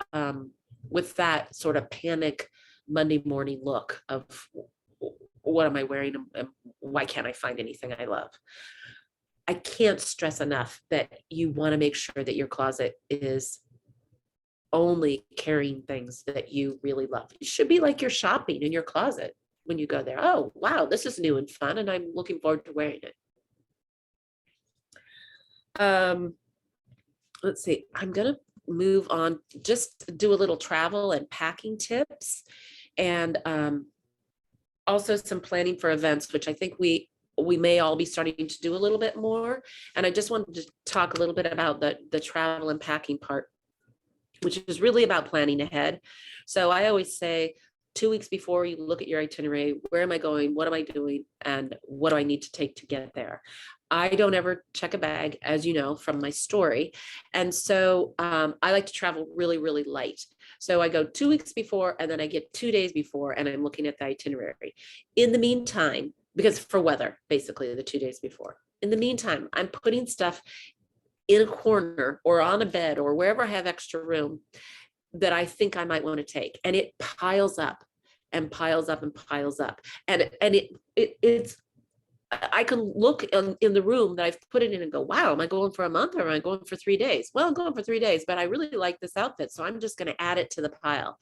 with that sort of panic Monday morning look of, what am I wearing and why can't I find anything I love? I can't stress enough that you want to make sure that your closet is only carrying things that you really love. It should be like you're shopping in your closet when you go there. Oh, wow, this is new and fun, and I'm looking forward to wearing it. Let's see, I'm going to move on, just do a little travel and packing tips, and also some planning for events, which I think we may all be starting to do a little bit more. And I just wanted to talk a little bit about the travel and packing part, which is really about planning ahead. So I always say 2 weeks before, you look at your itinerary: where am I going? What am I doing? And what do I need to take to get there? I don't ever check a bag, as you know from my story. And so I like to travel really, really light. So I go 2 weeks before, and then I get 2 days before, and I'm looking at the itinerary. In the meantime, because for weather, basically the 2 days before. In the meantime, I'm putting stuff in a corner or on a bed or wherever I have extra room that I think I might want to take. And it piles up and piles up and piles up. And it's, I can look in the room that I've put it in and go, wow, am I going for a month or am I going for 3 days? Well, I'm going for 3 days, but I really like this outfit, so I'm just going to add it to the pile.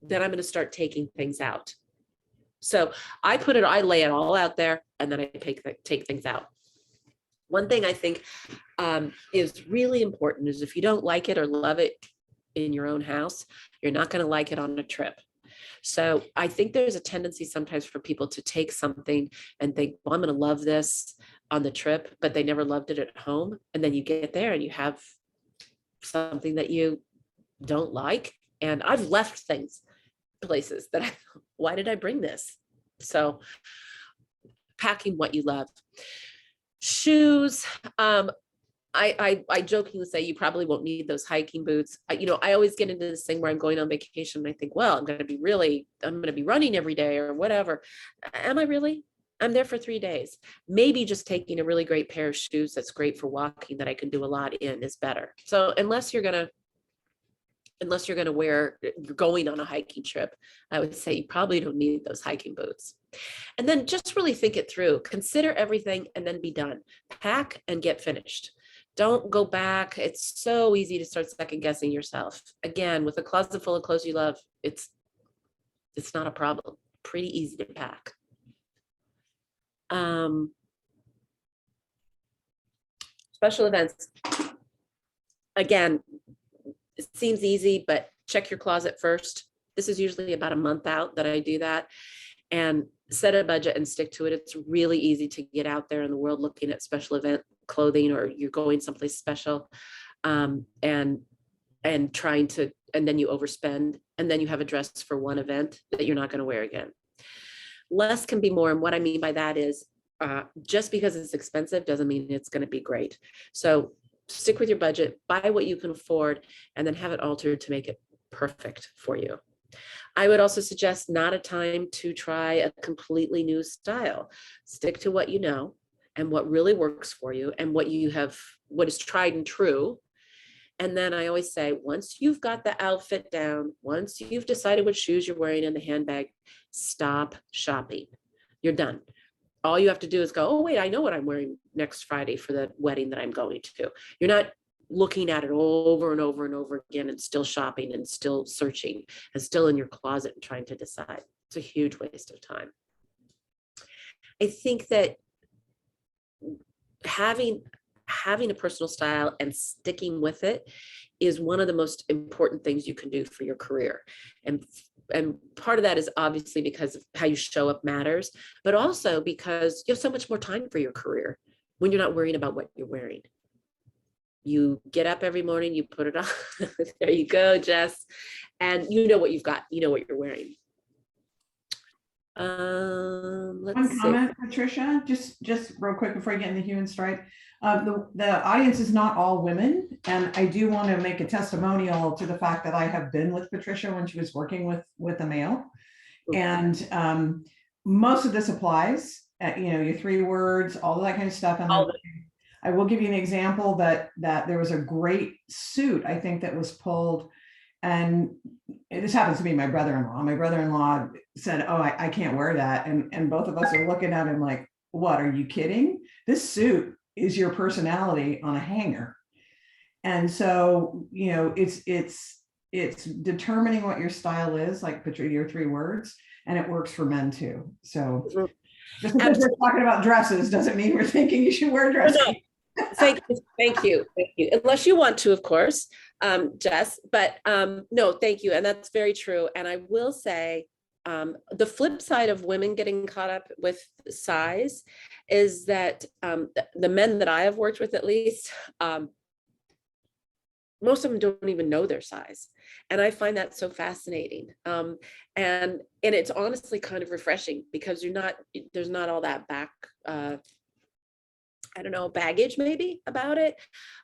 Then I'm going to start taking things out. So I lay it all out there, and then I take things out. One thing I think is really important is, if you don't like it or love it in your own house, you're not going to like it on a trip. So I think there's a tendency sometimes for people to take something and think, well, I'm going to love this on the trip, but they never loved it at home. And then you get there and you have something that you don't like. And I've left things places that why did I bring this? So packing what you love. Shoes. I jokingly say you probably won't need those hiking boots. I always get into this thing where I'm going on vacation and I think, well, I'm going to be running every day or whatever. Am I really? I'm there for 3 days. Maybe just taking a really great pair of shoes that's great for walking that I can do a lot in is better. So unless you're going to you're going on a hiking trip, I would say you probably don't need those hiking boots. And then just really think it through. Consider everything and then be done. Pack and get finished. Don't go back. It's so easy to start second guessing yourself. Again, with a closet full of clothes you love, it's not a problem. Pretty easy to pack. Special events. Again, it seems easy, but check your closet first. This is usually about a month out that I do that. And set a budget and stick to it. It's really easy to get out there in the world looking at special event clothing, or you're going someplace special, and trying to, and then you overspend, and then you have a dress for one event that you're not going to wear again. Less can be more. And what I mean by that is, just because it's expensive doesn't mean it's going to be great. So stick with your budget, buy what you can afford, and then have it altered to make it perfect for you. I would also suggest not a time to try a completely new style. Stick to what you know and what really works for you, and what is tried and true. And then I always say, once you've got the outfit down, once you've decided what shoes you're wearing in the handbag, stop shopping. You're done. All you have to do is go, oh, wait, I know what I'm wearing next Friday for the wedding that I'm going to. You're not looking at it over and over and over again, and still shopping and still searching and still in your closet and trying to decide. It's a huge waste of time. I think that having a personal style and sticking with it is one of the most important things you can do for your career. And part of that is obviously because of how you show up matters, but also because you have so much more time for your career when you're not worrying about what you're wearing. You get up every morning, you put it on. There you go, Jess. And you know what you've got, you know what you're wearing. One comment, Patricia, just real quick before you get into human stripe. The audience is not all women, and I do want to make a testimonial to the fact that I have been with Patricia when she was working with a male, and most of this applies. Your 3 words, all of that kind of stuff. And I will give you an example that there was a great suit, I think, that was pulled. And this happens to be my brother-in-law. My brother-in-law said, oh, I can't wear that. And both of us are looking at him like, what, are you kidding? This suit is your personality on a hanger. And so, it's determining what your style is, like your 3 words, and it works for men too. So just because we're talking about dresses doesn't mean we're thinking you should wear dresses. No. Thank you. Unless you want to, of course, Jess, but no, thank you. And that's very true. And I will say, the flip side of women getting caught up with size is that the men that I have worked with, at least, most of them don't even know their size. And I find that so fascinating. And it's honestly kind of refreshing, because there's not all that baggage maybe about it.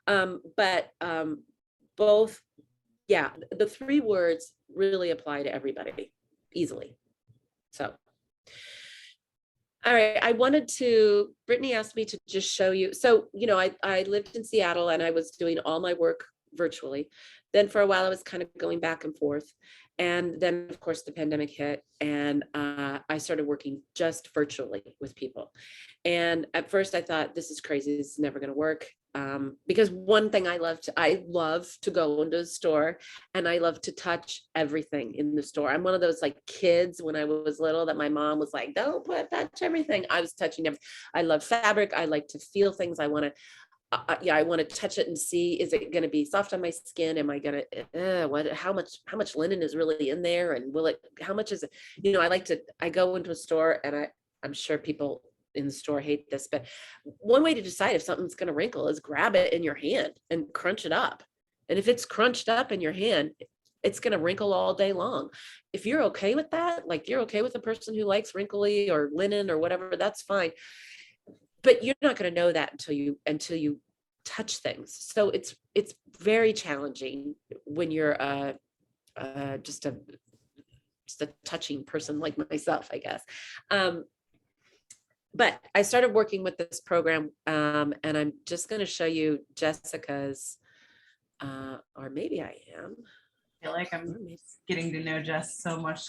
But both, yeah, the 3 words really apply to everybody easily. So, all right, Brittany asked me to just show you. So, I lived in Seattle, and I was doing all my work virtually. Then for a while I was kind of going back and forth. And then of course the pandemic hit, and I started working just virtually with people. And at first I thought, this is crazy, this is never going to work. Because one thing I love to go into a store, and I love to touch everything in the store. I'm one of those like kids when I was little that my mom was like, don't touch everything. I was touching everything. I love fabric. I like to feel things. I want to touch it and see, is it going to be soft on my skin? Am I going to, how much linen is really in there? And how much is it? I go into a store, and I'm sure people in the store hate this, but one way to decide if something's going to wrinkle is grab it in your hand and crunch it up. And if it's crunched up in your hand, it's going to wrinkle all day long. If you're okay with that, like you're okay with a person who likes wrinkly or linen or whatever, that's fine. But you're not going to know that until you touch things. So it's very challenging when you're just a touching person like myself, I guess. But I started working with this program, and I'm just going to show you Jessica's, or maybe I am. I feel like I'm getting to know Jess so much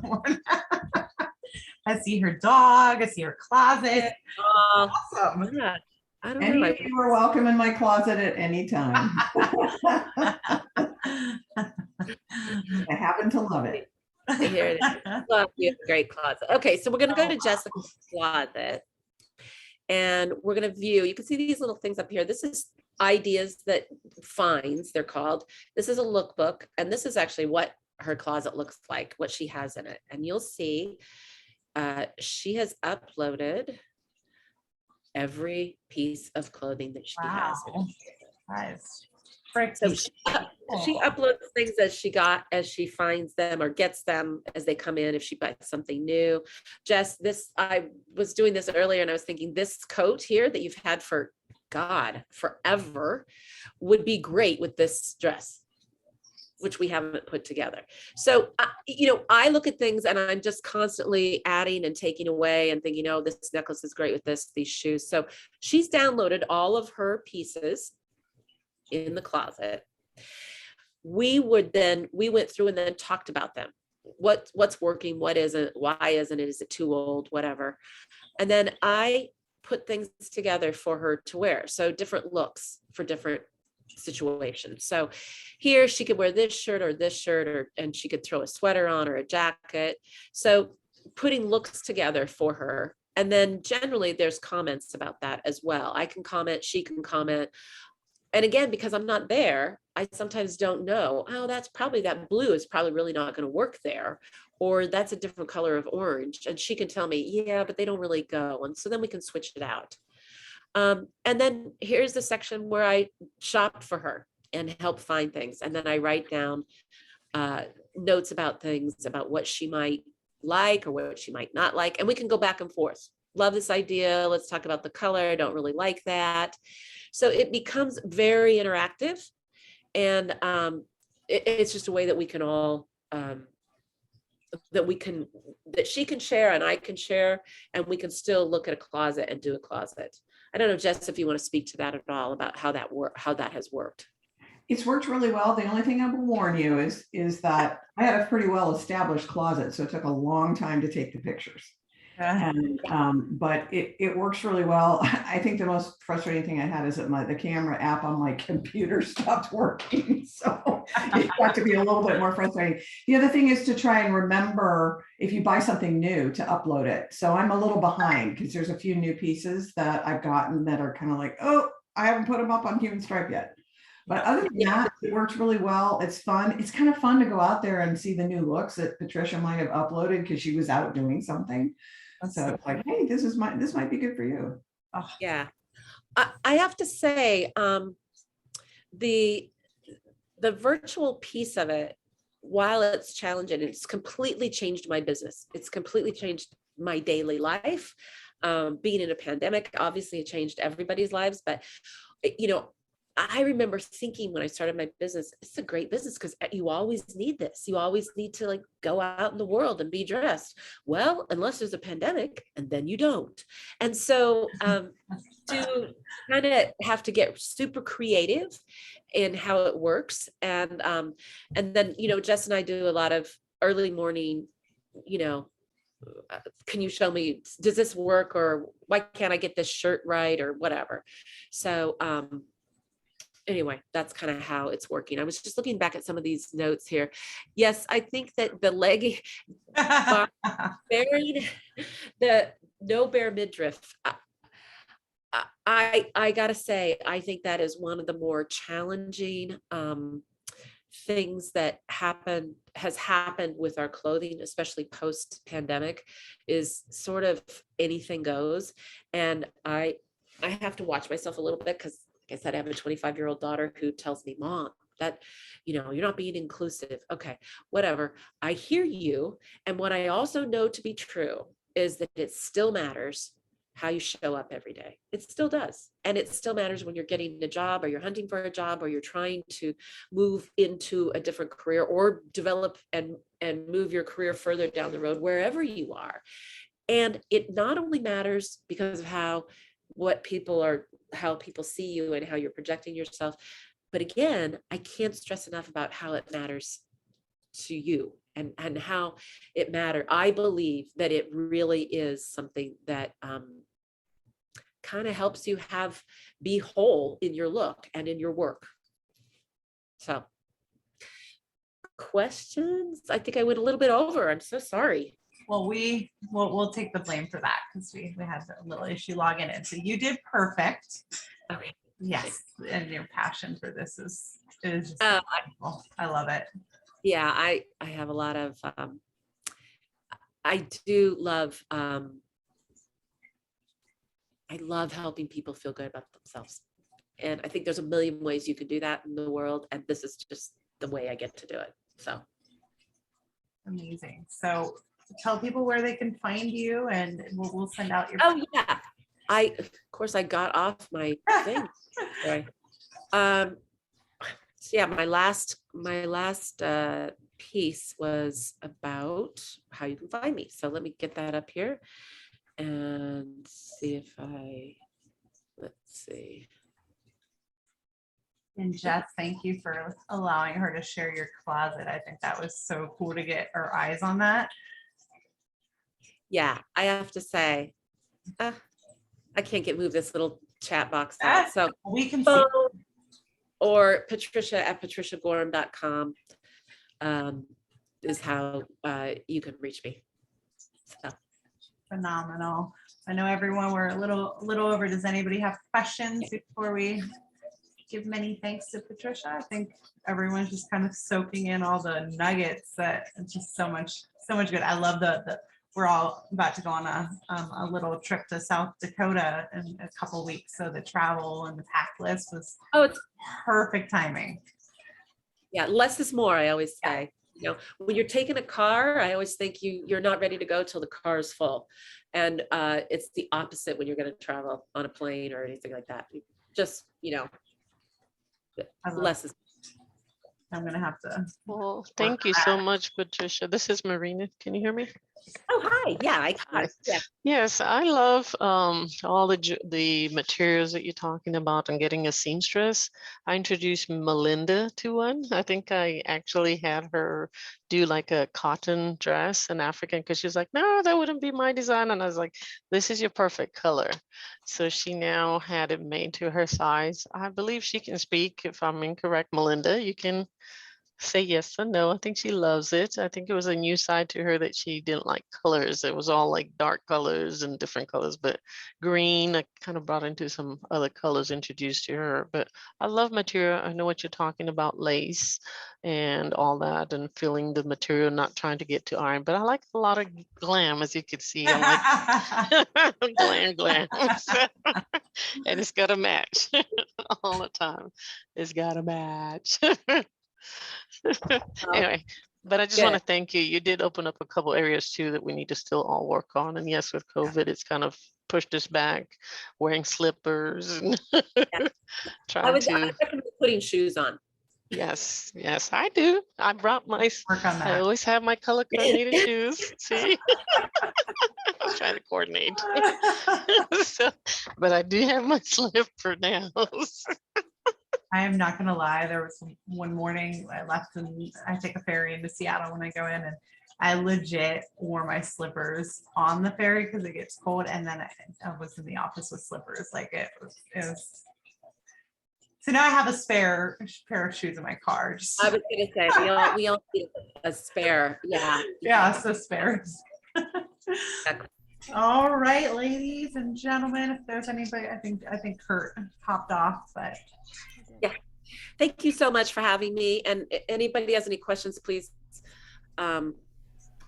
more. I see her dog. I see her closet. Awesome. Yeah. I don't know. You are welcome in my closet at any time. I happen to love it. Here it is. Well, you have a great closet. Okay, so we're going to go to Jessica's closet, and we're going to view. You can see these little things up here. This is ideas that finds, they're called. This is a lookbook, and this is actually what her closet looks like, what she has in it. And you'll see she has uploaded every piece of clothing that she has. Wow. Nice. So she uploads things as she finds them or gets them as they come in, if she buys something new. Jess, I was doing this earlier and I was thinking this coat here that you've had for God forever would be great with this dress, which we haven't put together. So, I look at things and I'm just constantly adding and taking away and thinking, oh, this necklace is great with these shoes. So she's downloaded all of her pieces in the closet. We went through and then talked about them. What's working, what isn't, why isn't it, is it too old, whatever. And then I put things together for her to wear. So different looks for different situations. So here she could wear this shirt, and she could throw a sweater on or a jacket. So putting looks together for her. And then generally there's comments about that as well. I can comment, she can comment. And again, because I'm not there, I sometimes don't know, oh, that blue is probably really not going to work there. Or that's a different color of orange. And she can tell me, yeah, but they don't really go. And so then we can switch it out. And then here's the section where I shop for her and help find things. And then I write down notes about things, about what she might like or what she might not like. And we can go back and forth. Love this idea. Let's talk about the color. I don't really like that. So it becomes very interactive. And it's just a way that we can all, that she can share and I can share, and we can still look at a closet and do a closet. I don't know, Jess, if you want to speak to that at all, about how that has worked. It's worked really well. The only thing I will warn you is that I had a pretty well established closet, so it took a long time to take the pictures. And, but it works really well. I think the most frustrating thing I had is that the camera app on my computer stopped working. So it got to be a little bit more frustrating. The other thing is to try and remember, if you buy something new, to upload it. So I'm a little behind because there's a few new pieces that I've gotten that are kind of like, oh, I haven't put them up on Human Stripe yet. But other than that, it works really well. It's fun. It's kind of fun to go out there and see the new looks that Patricia might have uploaded because she was out doing something. So it's like, hey, this might be good for you. Oh. Yeah, I have to say, the virtual piece of it, while it's challenging, it's completely changed my business. It's completely changed my daily life. Being in a pandemic, obviously it changed everybody's lives, but I remember thinking when I started my business, it's a great business because you always need this. You always need to go out in the world and be dressed. Well, unless there's a pandemic, and then you don't. And so to kind of have to get super creative in how it works. And then, Jess and I do a lot of early morning, can you show me, does this work? Or why can't I get this shirt right? Or whatever. So, anyway, that's kind of how it's working. I was just looking back at some of these notes here. Yes, I think that the legging, bearing the no bare midriff, I gotta say, I think that is one of the more challenging things that has happened with our clothing, especially post-pandemic, is sort of anything goes. And I have to watch myself a little bit because, like I said, I have a 25-year-old daughter who tells me, Mom, that, you're not being inclusive. Okay, whatever. I hear you. And what I also know to be true is that it still matters how you show up every day. It still does. And it still matters when you're getting a job or you're hunting for a job or you're trying to move into a different career or develop and move your career further down the road, wherever you are. And it not only matters because of how people see you and how you're projecting yourself. But again, I can't stress enough about how it matters to you and how it matters. I believe that it really is something that kind of helps you be whole in your look and in your work. So, questions? I think I went a little bit over. I'm so sorry. Well, we'll take the blame for that because we had a little issue logging in. So you did perfect. Okay. Yes, and your passion for this is just wonderful. I love it. Yeah, I have a lot of I do love, I love helping people feel good about themselves. And I think there's a million ways you could do that in the world. And this is just the way I get to do it. So. Amazing. So tell people where they can find you, and we'll send out your. Oh yeah. Of course I got off my thing. Sorry. So yeah, my last piece was about how you can find me. So let me get that up here and see if let's see. And Jess, thank you for allowing her to share your closet. I think that was so cool to get our eyes on that. Yeah, I have to say, I can't move this little chat box out. So we can see. Or Patricia at patriciagorham.com is how you can reach me. So. Phenomenal. I know everyone, we're a little over. Does anybody have questions before we give many thanks to Patricia? I think everyone's just kind of soaking in all the nuggets that it's just so much good. I love the we're all about to go on a little trip to South Dakota in a couple weeks. So the travel and the pack list was it's perfect timing. Yeah, less is more, I always say. You know, when you're taking a car, I always think you're not ready to go till the car is full. And it's the opposite when you're going to travel on a plane or anything like that. Just, you know, less is. I'm going to have to. Well, thank you so much, Patricia. This is Marina. Can you hear me? Oh, hi. Yeah, I got it. Yeah. Yes, I love all the materials that you're talking about and getting a seamstress. I introduced Melinda to one. I think I actually had her do like a cotton dress in African because she's like, no, that wouldn't be my design. And I was like, this is your perfect color. So she now had it made to her size. I believe she can speak. If I'm incorrect, Melinda, you can say yes or no. I think she loves it. I think it was a new side to her that she didn't like colors. It was all like dark colors and different colors, but green, I kind of brought into some other colors introduced to her. But I love material. I know what you're talking about, lace and all that, and feeling the material, not trying to get to iron. But I like a lot of glam, as you can see. I'm like glam. And it's got to match all the time. It's got to match. Anyway, but I just want to thank you. You did open up a couple areas too that we need to still all work on. And yes, with COVID, it's kind of pushed us back, wearing slippers and I would recommend putting shoes on. Yes, I do. I brought my, work on that. I always have my color coordinated shoes. See, I'm trying to coordinate. So, but I do have my slipper now. I am not gonna lie. There was one morning I left and I take a ferry into Seattle when I go in, and I legit wore my slippers on the ferry because it gets cold. And then I was in the office with slippers. Like it was. So now I have a spare pair of shoes in my car. I was gonna say we all need a spare. Yeah. Yeah, so spares. All right, ladies and gentlemen, if there's anybody, I think Kurt popped off, but yeah. Thank you so much for having me. And anybody has any questions, please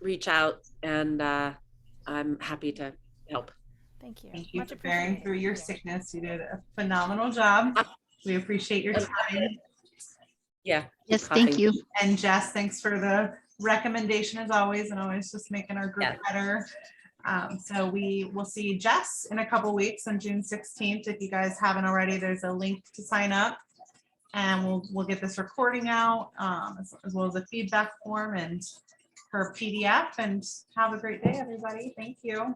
reach out, and I'm happy to help. Thank you. Thank you for bearing through your sickness. You did a phenomenal job. We appreciate your time. Yeah. Yes, thank you. And Jess, thanks for the recommendation as always, and always just making our group better. So we will see Jess in a couple weeks on June 16th. If you guys haven't already, there's a link to sign up, and we'll get this recording out as well as a feedback form and her PDF. And have a great day, everybody. Thank you.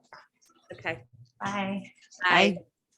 Okay. Bye. Bye.